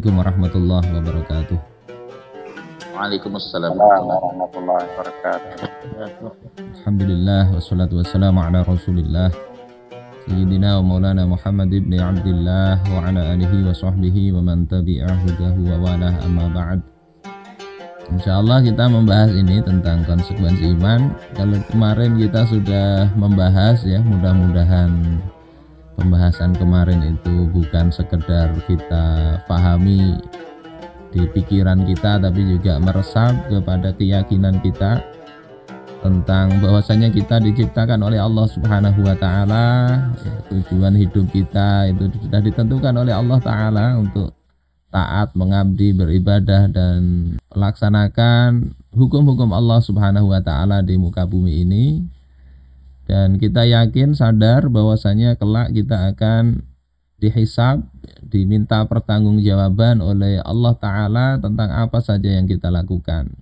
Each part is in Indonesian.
Assalamualaikum warahmatullahi wabarakatuh. Waalaikumsalam warahmatullahi wabarakatuh. Alhamdulillah wassalatu wassalamu ala Rasulillah Sayyidina wa Maulana Muhammad ibn Abdillah wa ala alihi wa sahbihi wa man tabi'ah hudahu wa walah, amma ba'd. Insyaallah kita membahas ini tentang konsekuensi iman. Kalau kemarin kita sudah membahas ya, mudah-mudahan pembahasan kemarin itu bukan sekedar kita pahami di pikiran kita, tapi juga meresap kepada keyakinan kita tentang bahwasanya kita diciptakan oleh Allah Subhanahu wa taala. Ya, tujuan hidup kita itu sudah ditentukan oleh Allah taala untuk taat, mengabdi, beribadah dan melaksanakan hukum-hukum Allah Subhanahu wa taala di muka bumi ini. Dan kita yakin, sadar bahwasanya kelak kita akan dihisab, diminta pertanggungjawaban oleh Allah Ta'ala tentang apa saja yang kita lakukan.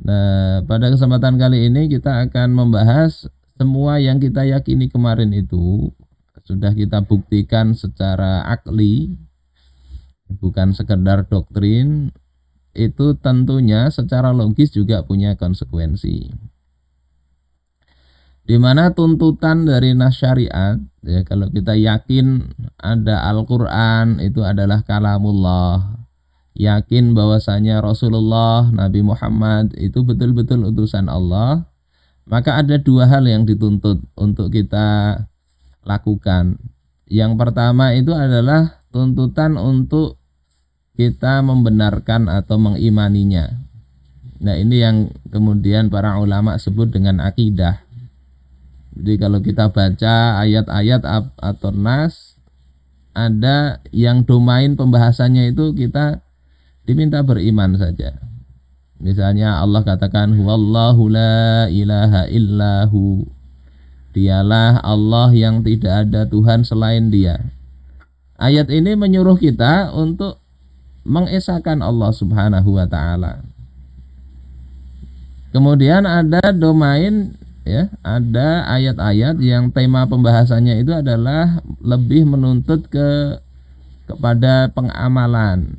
Nah, pada kesempatan kali ini kita akan membahas semua yang kita yakini kemarin itu sudah kita buktikan secara akli, bukan sekedar doktrin, itu tentunya secara logis juga punya konsekuensi. Di mana tuntutan dari nas syariat, ya, kalau kita yakin ada Al-Quran itu adalah kalamullah, yakin bahwasanya Rasulullah Nabi Muhammad itu betul-betul utusan Allah, maka ada dua hal yang dituntut untuk kita lakukan. Yang pertama itu adalah tuntutan untuk kita membenarkan atau mengimaninya. Nah, ini yang kemudian para ulama sebut dengan akidah. Jadi kalau kita baca ayat-ayat atau nas, ada yang domain pembahasannya itu kita diminta beriman saja. Misalnya Allah katakan huwallahu la ilaha illahu, dialah Allah yang tidak ada Tuhan selain dia. Ayat ini menyuruh kita untuk mengesahkan Allah Subhanahu wa taala. Kemudian ada domain, ya, ada ayat-ayat yang tema pembahasannya itu adalah lebih menuntut kepada pengamalan,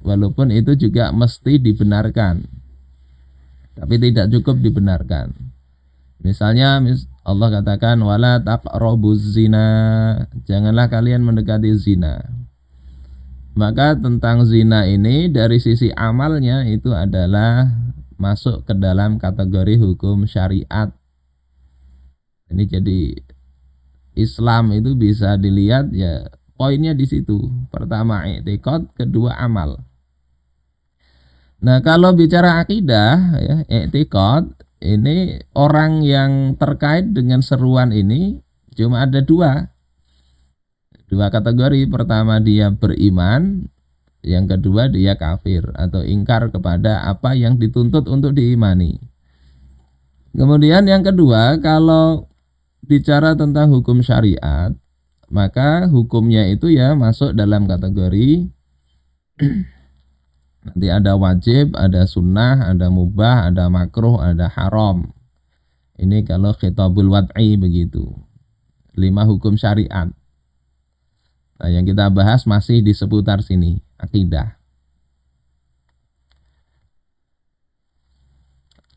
walaupun itu juga mesti dibenarkan, tapi tidak cukup dibenarkan. Misalnya Allah katakan wala taqrabuz zina, janganlah kalian mendekati zina. Maka tentang zina ini dari sisi amalnya itu adalah masuk ke dalam kategori hukum syariat. Ini jadi Islam itu bisa dilihat ya poinnya di situ. Pertama i'tiqad, kedua amal. Nah, kalau bicara akidah ya, i'tiqad ini orang yang terkait dengan seruan ini cuma ada dua kategori. Pertama dia beriman, yang kedua dia kafir atau ingkar kepada apa yang dituntut untuk diimani. Kemudian yang kedua, kalau bicara tentang hukum syariat, maka hukumnya itu ya masuk dalam kategori nanti ada wajib, ada sunnah, ada mubah, ada makruh, ada haram. Ini kalau khitabul wad'i begitu. 5 hukum syariat. Nah, yang kita bahas masih di seputar sini, akidah.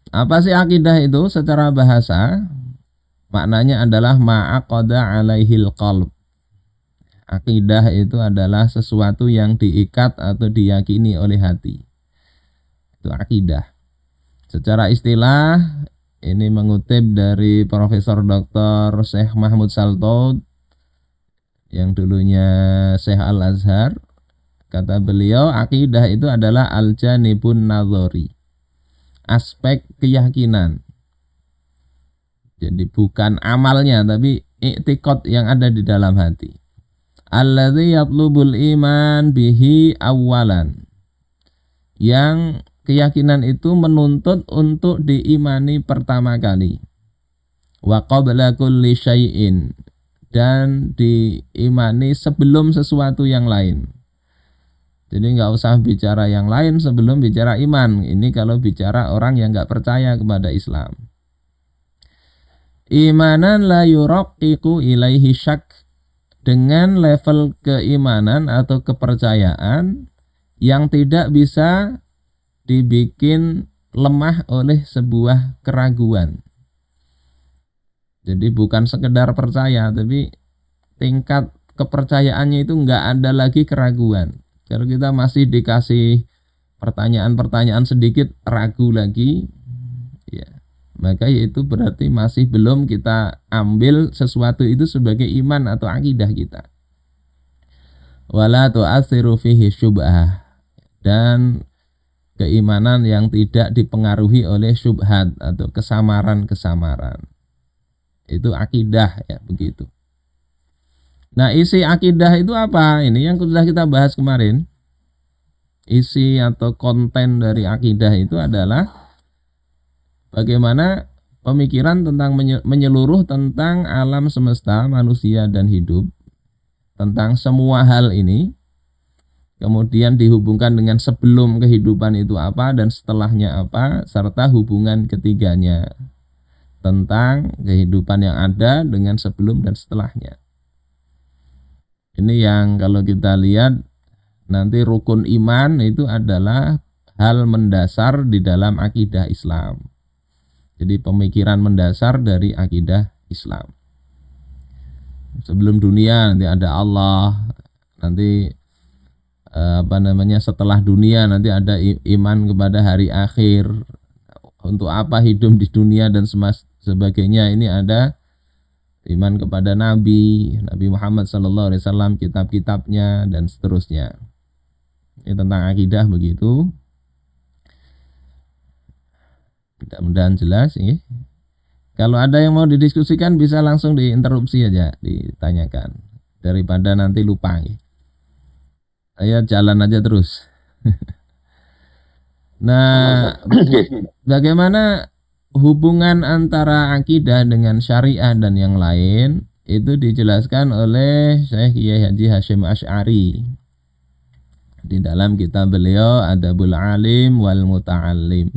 Apa sih akidah itu secara bahasa? Maknanya adalah ma'aqada alaihil qalb. Akidah itu adalah sesuatu yang diikat atau diyakini oleh hati. Itu akidah. Secara istilah ini mengutip dari Profesor Dr. Syekh Mahmud Saltaud yang dulunya Syekh Al-Azhar. Kata beliau, akidah itu adalah al-janibun nadhari, aspek keyakinan. Jadi bukan amalnya, tapi i'tiqad yang ada di dalam hati. Alladzi yatlubul iman bihi awalan, yang keyakinan itu menuntut untuk diimani pertama kali. Wa qabla kulli syai'in, dan diimani sebelum sesuatu yang lain. Jadi nggak usah bicara yang lain sebelum bicara iman. Ini kalau bicara orang yang nggak percaya kepada Islam. Imanan la yuraqiqu ilaihi syak, dengan level keimanan atau kepercayaan yang tidak bisa dibikin lemah oleh sebuah keraguan. Jadi bukan sekedar percaya, tapi tingkat kepercayaannya itu nggak ada lagi keraguan. Kalau kita masih dikasih pertanyaan-pertanyaan sedikit ragu lagi, ya, maka itu berarti masih belum kita ambil sesuatu itu sebagai iman atau akidah kita. Wala tu'atsiru fihi syubhah, dan keimanan yang tidak dipengaruhi oleh syubhat atau kesamaran-kesamaran. Itu akidah, ya, begitu. Nah, isi akidah itu apa? Ini yang sudah kita bahas kemarin. Isi atau konten dari akidah itu adalah bagaimana pemikiran tentang menyeluruh tentang alam semesta, manusia dan hidup, tentang semua hal ini, kemudian dihubungkan dengan sebelum kehidupan itu apa dan setelahnya apa, serta hubungan ketiganya tentang kehidupan yang ada dengan sebelum dan setelahnya. Ini yang kalau kita lihat nanti rukun iman itu adalah hal mendasar di dalam akidah Islam. Jadi pemikiran mendasar dari akidah Islam. Sebelum dunia nanti ada Allah, nanti setelah dunia nanti ada iman kepada hari akhir. Untuk apa hidup di dunia dan sebagainya, ini ada iman kepada Nabi Muhammad SAW, kitab-kitabnya dan seterusnya. Ini tentang akidah begitu. Mudah-mudahan jelas ya. Kalau ada yang mau didiskusikan bisa langsung diinterupsi aja, ditanyakan, daripada nanti lupa ya. Saya jalan aja terus. Nah, bagaimana hubungan antara akidah dengan syariah dan yang lain itu dijelaskan oleh Syekh Kiai Haji Hasyim Asy'ari di dalam kitab beliau Adabul Alim wal Muta'allim.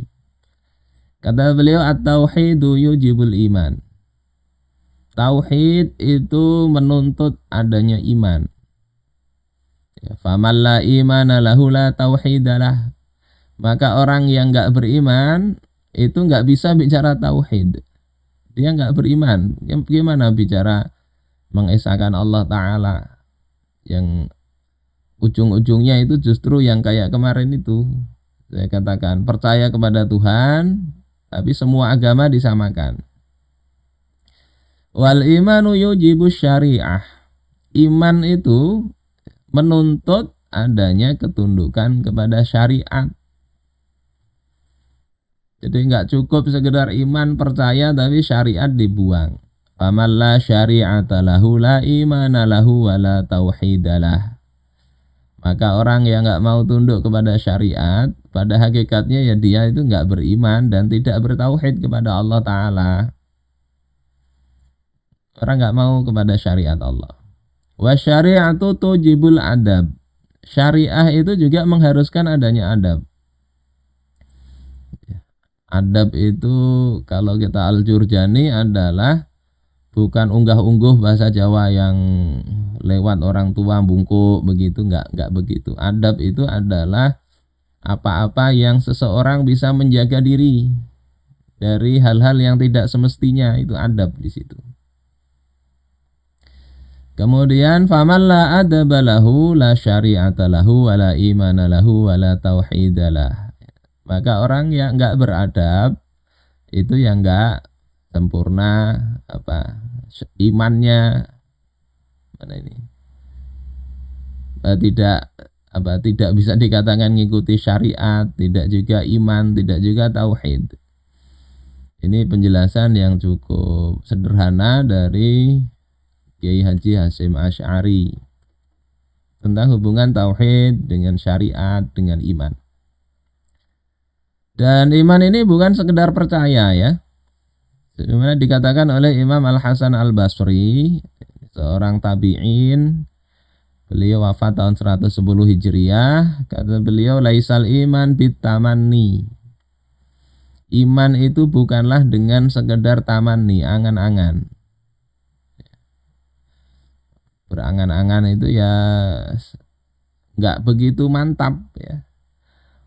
Kata beliau, at-tauhidu yujibul iman. Tauhid itu menuntut adanya iman. Faman la imana lahu la tauhidalah. Maka orang yang enggak beriman itu enggak bisa bicara tauhid. Dia enggak beriman. Gimana bicara mengesahkan Allah Ta'ala? Yang ujung-ujungnya itu justru yang kayak kemarin itu. Saya katakan percaya kepada Tuhan, tapi semua agama disamakan. Wal imanu yujibu syariah. Iman itu menuntut adanya ketundukan kepada syariat. Jadi enggak cukup sekedar iman percaya tapi syariat dibuang. Faman la syari'ata lahu la imana lahu wa la tauhidalah. Maka orang yang enggak mau tunduk kepada syariat, pada hakikatnya ya dia itu enggak beriman dan tidak bertauhid kepada Allah Ta'ala. Orang enggak mau kepada syariat Allah. Wa syari'atu tujibul adab. Syariah itu juga mengharuskan adanya adab. Adab itu kalau kita Al-Jurjani adalah bukan unggah-ungguh bahasa Jawa yang lewat orang tua bungkuk begitu, enggak begitu. Adab itu adalah apa-apa yang seseorang bisa menjaga diri dari hal-hal yang tidak semestinya, itu adab di situ. Kemudian faman la adaba lahu la syari'ata lahu wa la imana lahu wa la tauhidalah. Maka orang yang enggak beradab itu yang enggak sempurna imannya, mana ini? Tidak bisa dikatakan mengikuti syariat, tidak juga iman, tidak juga tauhid. Ini penjelasan yang cukup sederhana dari Kiai Haji Hasyim Asy'ari tentang hubungan tauhid dengan syariat dengan iman. Dan iman ini bukan sekedar percaya ya. Sebagaimana dikatakan oleh Imam Al-Hasan Al-Basri, seorang tabi'in. Beliau wafat tahun 110 Hijriah. Kata beliau, laisal iman bitamanni. Iman itu bukanlah dengan sekedar tamanni, angan-angan. berangan-angan itu ya nggak begitu mantap ya.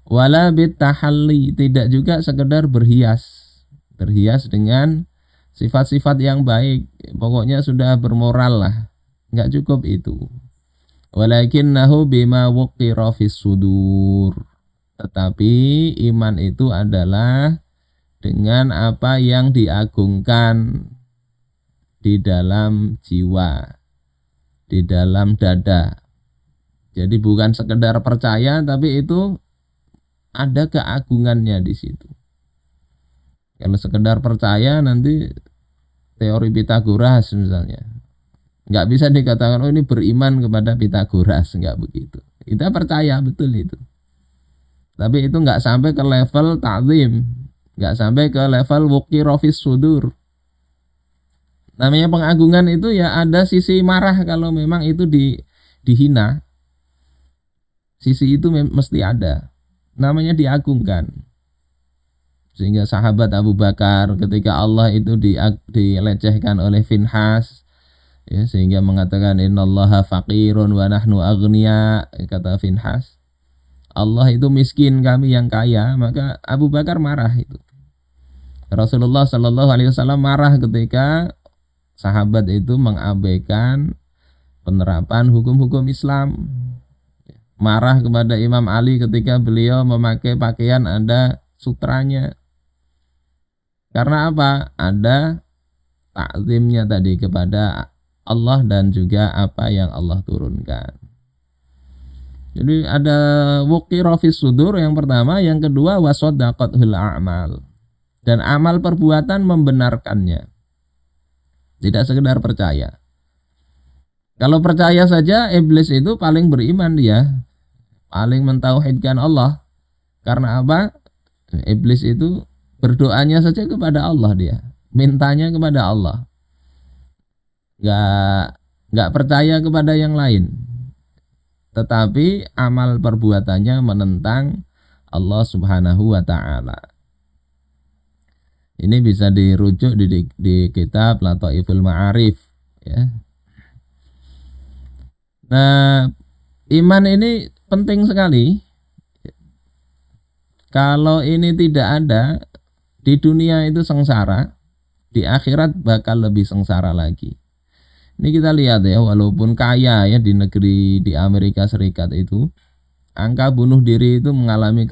Wala bitahalli, tidak juga sekedar berhias dengan sifat-sifat yang baik, pokoknya sudah bermoral lah, nggak cukup itu. Walakinnahu bima wuqira fis sudur, tetapi iman itu adalah dengan apa yang diagungkan di dalam jiwa, di dalam dada. Jadi bukan sekedar percaya, tapi itu ada keagungannya di situ. Kalau sekedar percaya nanti teori Pitagoras misalnya, nggak bisa dikatakan oh ini beriman kepada Pitagoras, nggak begitu. Kita percaya betul itu, tapi itu nggak sampai ke level ta'zim, nggak sampai ke level wuqira fis sudur. Namanya pengagungan itu ya ada sisi marah kalau memang itu dihina, sisi itu mesti ada. Namanya diagungkan. Sehingga sahabat Abu Bakar ketika Allah itu dilecehkan oleh Finhas, ya, sehingga mengatakan innallaha faqirun wa nahnu aghnia, kata Finhas, Allah itu miskin, kami yang kaya. Maka Abu Bakar marah itu. Rasulullah Shallallahu Alaihi Wasallam marah ketika sahabat itu mengabaikan penerapan hukum-hukum Islam. Marah kepada Imam Ali ketika beliau memakai pakaian ada sutranya. Karena apa? Ada takzimnya tadi kepada Allah dan juga apa yang Allah turunkan. Jadi ada wuqira fis sudur yang pertama, yang kedua wasaddaqatul a'mal. Dan amal perbuatan membenarkannya. Tidak sekedar percaya. Kalau percaya saja, iblis itu paling beriman dia, paling mentauhidkan Allah. Karena apa? Iblis itu berdoanya saja kepada Allah, dia mintanya kepada Allah, nggak percaya kepada yang lain. Tetapi amal perbuatannya menentang Allah Subhanahu wa Ta'ala. Ini bisa dirujuk di kitab Lataiful Ma'arif, ya. Nah, iman ini penting sekali. Kalau ini tidak ada, di dunia itu sengsara, di akhirat bakal lebih sengsara lagi. Ini kita lihat ya, walaupun kaya ya di negeri di Amerika Serikat itu, angka bunuh diri itu mengalami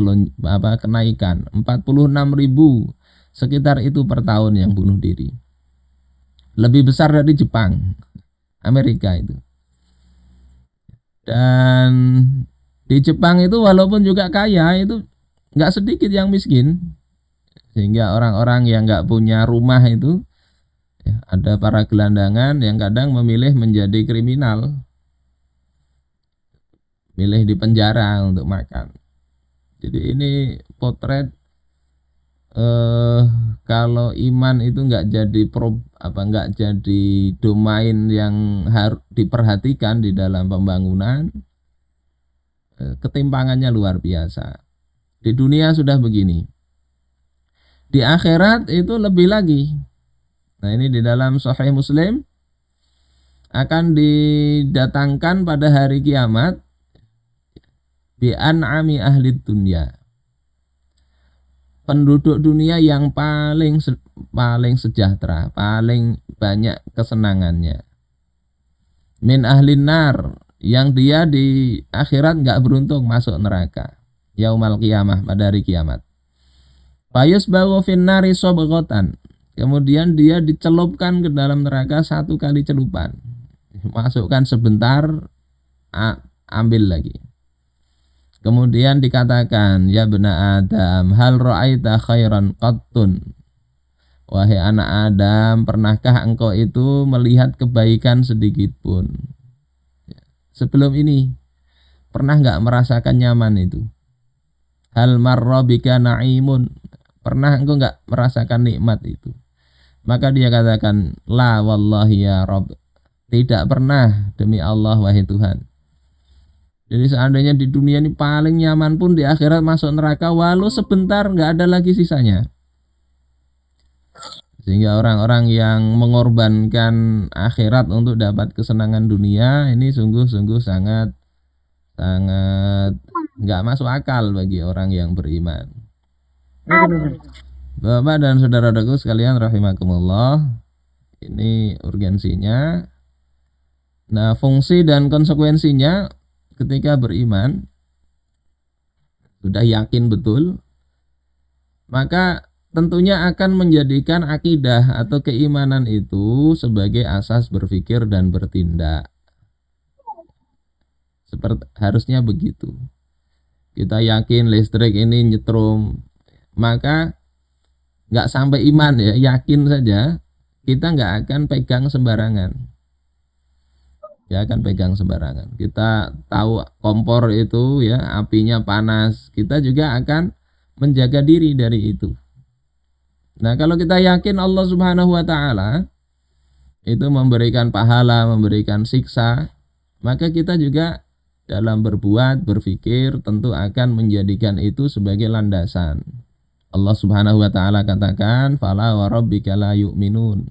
kenaikan 46.000 sekitar itu per tahun yang bunuh diri. Lebih besar dari Jepang, Amerika itu. Dan di Jepang itu walaupun juga kaya, itu nggak sedikit yang miskin, sehingga orang-orang yang nggak punya rumah itu ya, ada para gelandangan yang kadang memilih menjadi kriminal, milih di penjara untuk makan. Jadi ini potret kalau iman itu nggak jadi nggak jadi domain yang harus diperhatikan di dalam pembangunan, ketimpangannya luar biasa. Di dunia sudah begini, di akhirat itu lebih lagi. Nah, ini di dalam Sahih Muslim akan didatangkan pada hari kiamat bi an'ami ahli dunya, penduduk dunia yang paling sejahtera, paling banyak kesenangannya. Min ahlin nar, yang dia di akhirat nggak beruntung masuk neraka. Yaumal qiyamah, pada hari kiamat. Fayus bawa finnari sobgotan, kemudian dia dicelupkan ke dalam neraka 1 kali celupan. Masukkan sebentar, ambil lagi. Kemudian dikatakan, ya bena Adam, hal ra'aita khairan qattun. Wahai anak Adam, pernahkah engkau itu melihat kebaikan sedikit pun? Sebelum ini, pernah nggak merasakan nyaman itu? Hal marra bika na'imun, pernah engkau nggak merasakan nikmat itu? Maka dia katakan, la wallahi ya Rabb, tidak pernah demi Allah wahai Tuhan. Jadi seandainya di dunia ini paling nyaman pun, di akhirat masuk neraka walau sebentar, nggak ada lagi sisanya. Sehingga orang-orang yang mengorbankan akhirat untuk dapat kesenangan dunia ini sungguh-sungguh sangat nggak masuk akal bagi orang yang beriman. Bapak dan saudara-saudaraku sekalian rahimakumullah, ini urgensinya. Nah, fungsi dan konsekuensinya ketika beriman sudah yakin betul, maka tentunya akan menjadikan akidah atau keimanan itu sebagai asas berpikir dan bertindak. Seperti harusnya begitu. Kita yakin listrik ini nyetrum, maka nggak sampai iman ya, yakin saja kita nggak akan pegang sembarangan. Ya akan pegang sembarangan. Kita tahu kompor itu ya apinya panas, kita juga akan menjaga diri dari itu. Nah, kalau kita yakin Allah Subhanahu wa taala itu memberikan pahala, memberikan siksa, maka kita juga dalam berbuat, berpikir tentu akan menjadikan itu sebagai landasan. Allah Subhanahu wa taala katakan, "Fala wa rabbika la yu'minun."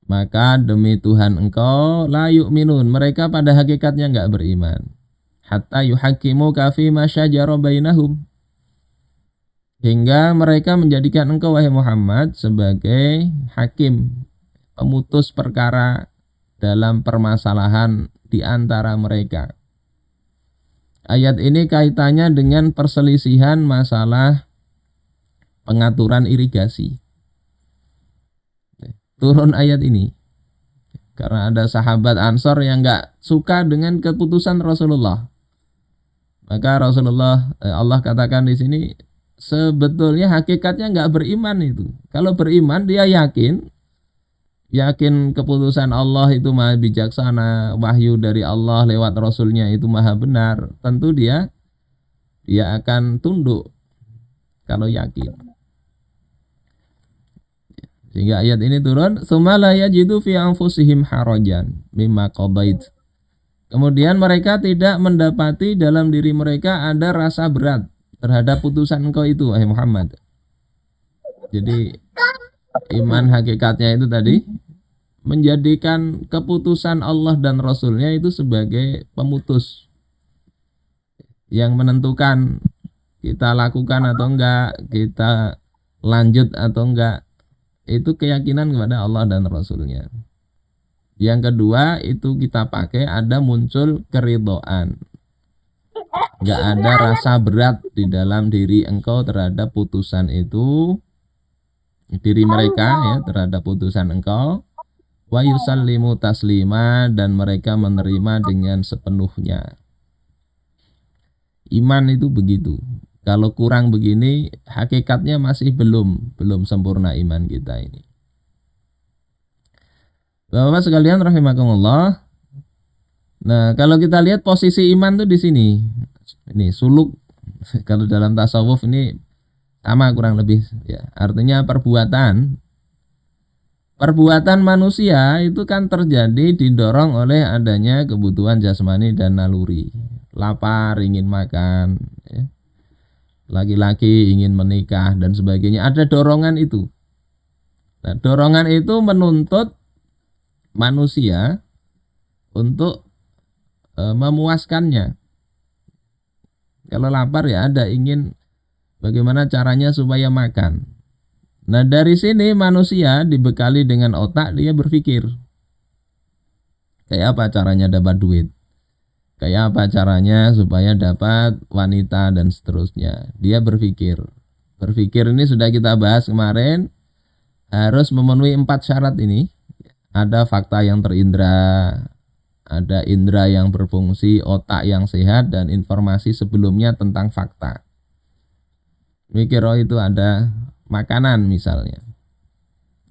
Maka demi Tuhan engkau la yu'minun, mereka pada hakikatnya enggak beriman. Hatta yuhaqqimuka fi ma syajara bainahum, hingga mereka menjadikan engkau wahai Muhammad sebagai hakim, pemutus perkara dalam permasalahan di antara mereka. Ayat ini kaitannya dengan perselisihan masalah pengaturan irigasi. Turun ayat ini karena ada sahabat Ansor yang enggak suka dengan keputusan Rasulullah. Maka Allah katakan di sini, sebetulnya hakikatnya nggak beriman itu. Kalau beriman dia yakin keputusan Allah itu maha bijaksana, wahyu dari Allah lewat Rasulnya itu maha benar. Tentu dia akan tunduk kalau yakin. Sehingga ayat ini turun, "Tsumma la yajidu fi anfusihim harajan mimma qadait." Kemudian mereka tidak mendapati dalam diri mereka ada rasa berat terhadap putusan engkau itu, wahai Muhammad. Jadi iman hakikatnya itu tadi menjadikan keputusan Allah dan Rasulnya itu sebagai pemutus yang menentukan kita lakukan atau enggak, kita lanjut atau enggak. Itu keyakinan kepada Allah dan Rasulnya. Yang kedua itu kita pakai ada muncul keridhaan. Enggak ada rasa berat di dalam diri engkau terhadap putusan itu, diri mereka ya terhadap putusan engkau. Wa yusallimu taslima, dan mereka menerima dengan sepenuhnya. Iman itu begitu. Kalau kurang begini, hakikatnya masih belum sempurna iman kita ini. Bapak sekalian rahimakumullah. Nah, kalau kita lihat posisi iman tuh di sini. Ini suluk. Kalau dalam tasawuf ini sama kurang lebih ya. Artinya perbuatan manusia itu kan terjadi didorong oleh adanya kebutuhan jasmani dan naluri. Lapar, ingin makan, ya. Laki-laki ingin menikah dan sebagainya, ada dorongan itu. Nah, dorongan itu menuntut manusia untuk memuaskannya. Kalau lapar ya ada ingin bagaimana caranya supaya makan. Nah, dari sini manusia dibekali dengan otak, dia berpikir kayak apa caranya dapat duit, kayak apa caranya supaya dapat wanita dan seterusnya. Dia berpikir ini sudah kita bahas kemarin, harus memenuhi 4 syarat ini. Ada fakta yang terindra, ada indera yang berfungsi, otak yang sehat, dan informasi sebelumnya tentang fakta. Mikir itu ada makanan misalnya,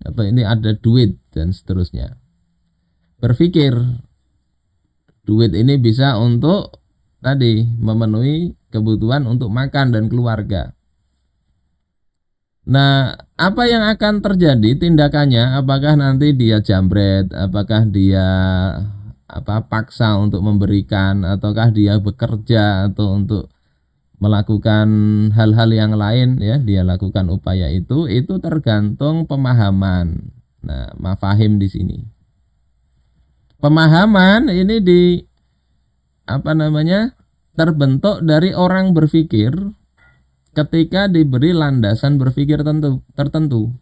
atau ini ada duit dan seterusnya. Berpikir duit ini bisa untuk tadi memenuhi kebutuhan untuk makan dan keluarga. Nah, apa yang akan terjadi tindakannya? Apakah nanti dia jambret, apakah dia paksa untuk memberikan, ataukah dia bekerja atau untuk melakukan hal-hal yang lain ya, dia lakukan upaya itu tergantung pemahaman. Nah, mafahim di sini. Pemahaman ini terbentuk dari orang berpikir ketika diberi landasan berpikir tertentu.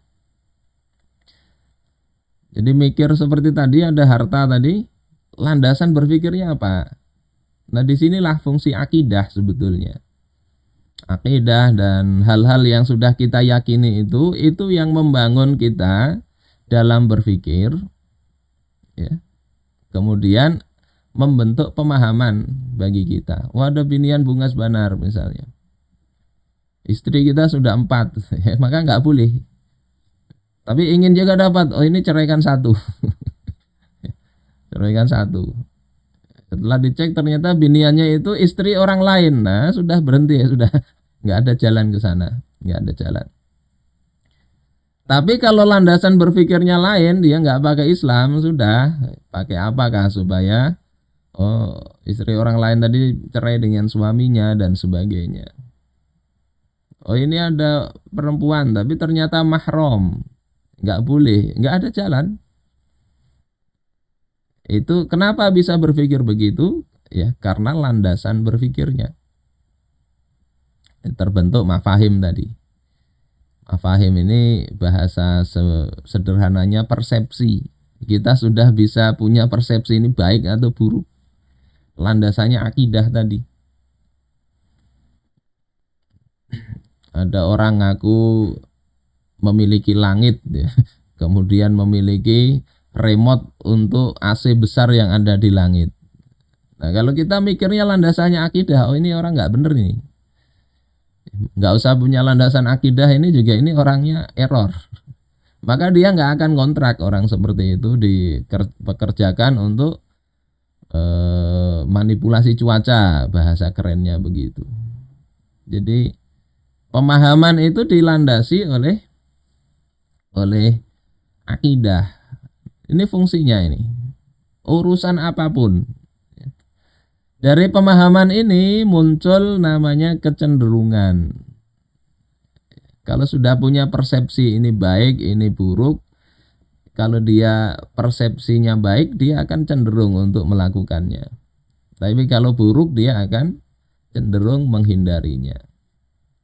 Jadi mikir seperti tadi, ada harta tadi, landasan berpikirnya apa? Nah, disinilah fungsi akidah sebetulnya. Akidah dan hal-hal yang sudah kita yakini itu yang membangun kita dalam berpikir, ya. Kemudian membentuk pemahaman bagi kita. Ada binian bungas banar misalnya. Istri kita sudah 4, ya, maka nggak boleh. Tapi ingin juga dapat, ini ceraikan 1. Ceraikan 1. Setelah dicek ternyata biniannya itu istri orang lain. Nah, sudah berhenti ya, sudah nggak ada jalan ke sana, nggak ada jalan. Tapi kalau landasan berpikirnya lain, dia nggak pakai Islam, sudah pakai apakah supaya istri orang lain tadi cerai dengan suaminya dan sebagainya. Ini ada perempuan tapi ternyata mahram, nggak boleh, nggak ada jalan. Itu kenapa bisa berpikir begitu? Ya, karena landasan berpikirnya terbentuk mafahim tadi. Mafahim ini bahasa sederhananya persepsi. Kita sudah bisa punya persepsi ini baik atau buruk. Landasannya akidah tadi. Ada orang ngaku memiliki langit, ya. Kemudian memiliki remote untuk AC besar yang ada di langit. Nah, kalau kita mikirnya landasannya akidah, ini orang nggak bener ini. Nggak usah punya landasan akidah, ini juga ini orangnya error. Maka dia nggak akan kontrak orang seperti itu dipekerjakan untuk manipulasi cuaca, bahasa kerennya begitu. Jadi pemahaman itu dilandasi oleh akidah. Ini fungsinya ini. Urusan apapun. Dari pemahaman ini muncul namanya kecenderungan. Kalau sudah punya persepsi ini baik, ini buruk, kalau dia persepsinya baik, dia akan cenderung untuk melakukannya. Tapi kalau buruk, dia akan cenderung menghindarinya.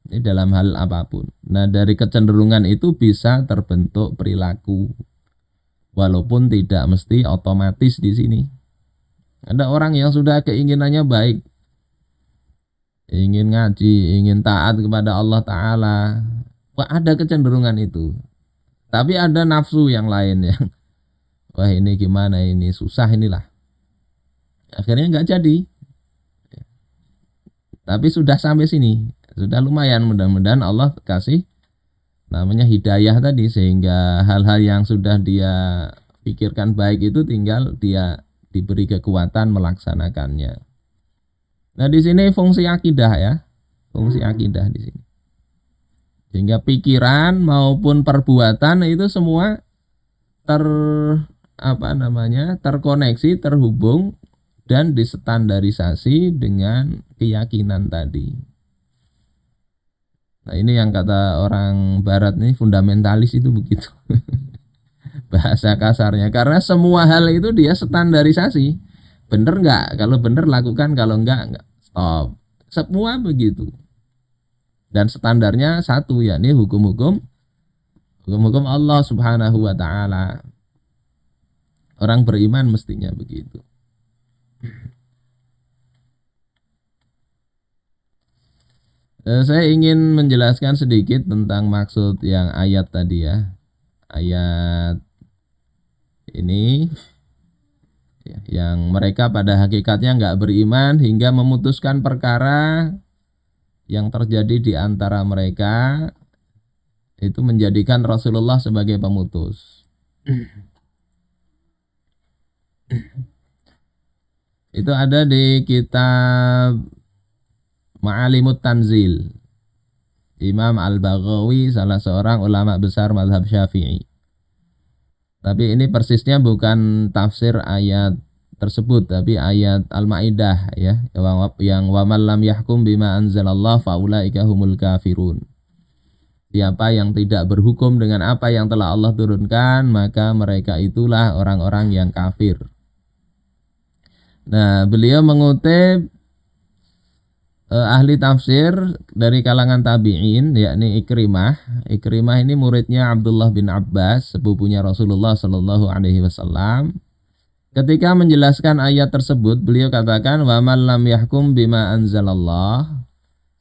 Ini dalam hal apapun. Nah, dari kecenderungan itu bisa terbentuk perilaku. Walaupun tidak mesti otomatis di sini. Ada orang yang sudah keinginannya baik, ingin ngaji, ingin taat kepada Allah Ta'ala. Ada kecenderungan itu. Tapi ada nafsu yang lain yang, wah ini gimana ini, susah inilah. Akhirnya nggak jadi. Tapi sudah sampai sini, sudah lumayan, mudah-mudahan Allah kasih namanya hidayah tadi, sehingga hal-hal yang sudah dia pikirkan baik itu tinggal dia diberi kekuatan melaksanakannya. Nah, di sini fungsi akidah ya. Fungsi akidah di sini. Sehingga pikiran maupun perbuatan itu semua terkoneksi, terhubung dan distandarisasi dengan keyakinan tadi. Nah, ini yang kata orang barat nih, fundamentalis itu begitu. Bahasa kasarnya, karena semua hal itu dia standarisasi. Bener nggak? Kalau bener lakukan, kalau enggak stop. Semua begitu. Dan standarnya satu, yakni hukum-hukum Allah Subhanahu wa Ta'ala. Orang beriman mestinya begitu. Saya ingin menjelaskan sedikit tentang maksud yang ayat tadi ya. Ayat ini yang mereka pada hakikatnya nggak beriman hingga memutuskan perkara yang terjadi di antara mereka, itu menjadikan Rasulullah sebagai pemutus. Itu ada di kitab Ma'alimut Tanzil, Imam Al-Baghawi, salah seorang ulama besar mazhab Syafi'i. Tapi ini persisnya bukan tafsir ayat tersebut, tapi ayat Al-Maidah ya, yang wa man lam yahkum bima anzalallah faulaika humul kafirun. Siapa yang tidak berhukum dengan apa yang telah Allah turunkan, maka mereka itulah orang-orang yang kafir. Nah, beliau mengutip ahli tafsir dari kalangan tabi'in, yakni Ikrimah. Ikrimah ini muridnya Abdullah bin Abbas, sepupunya Rasulullah Shallallahu Alaihi Wasallam. Ketika menjelaskan ayat tersebut, beliau katakan, wa man lam yahkum bima anzalallah.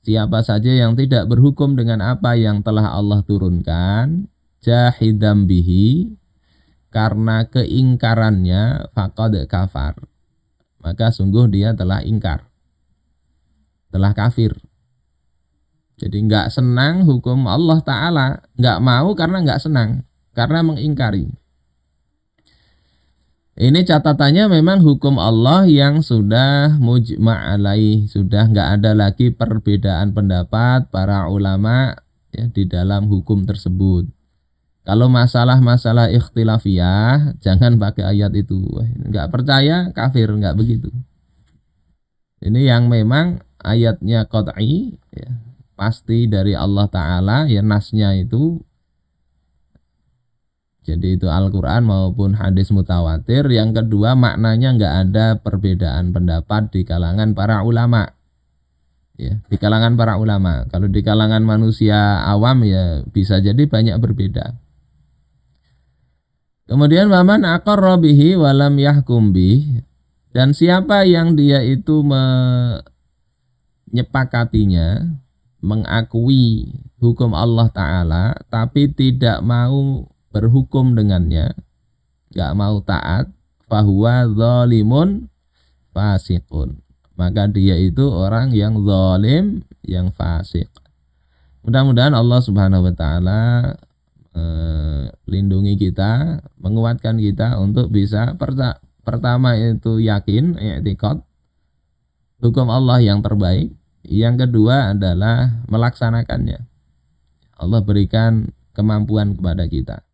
Siapa saja yang tidak berhukum dengan apa yang telah Allah turunkan, jahidam bihi, karena keingkarannya, faqad kafar, maka sungguh dia telah ingkar, telah kafir. Jadi nggak senang hukum Allah Ta'ala, nggak mau karena nggak senang, karena mengingkari. Ini catatannya memang hukum Allah yang sudah mujma' alaih, sudah nggak ada lagi perbedaan pendapat para ulama ya, di dalam hukum tersebut. Kalau masalah-masalah ikhtilafiyah, jangan pakai ayat itu. Nggak percaya, kafir, nggak begitu. Ini yang memang ayatnya qat'i, ya, pasti dari Allah Ta'ala, ya nasnya itu. Jadi itu Al-Quran maupun hadis mutawatir. Yang kedua, maknanya nggak ada perbedaan pendapat di kalangan para ulama. Ya, di kalangan para ulama. Kalau di kalangan manusia awam ya bisa jadi banyak berbeda. Kemudian waman aqarra bihi walam yahkum bih, dan siapa yang dia itu menyepakatinya, mengakui hukum Allah Ta'ala tapi tidak mau berhukum dengannya, gak mau taat, fahuwa zalimun fasiqun, maka dia itu orang yang zalim, yang fasik. Mudah-mudahan Allah Subhanahu wa Ta'ala lindungi kita, menguatkan kita untuk bisa pertama itu yakin, i'tiqad hukum Allah yang terbaik. Yang kedua adalah melaksanakannya. Allah berikan kemampuan kepada kita.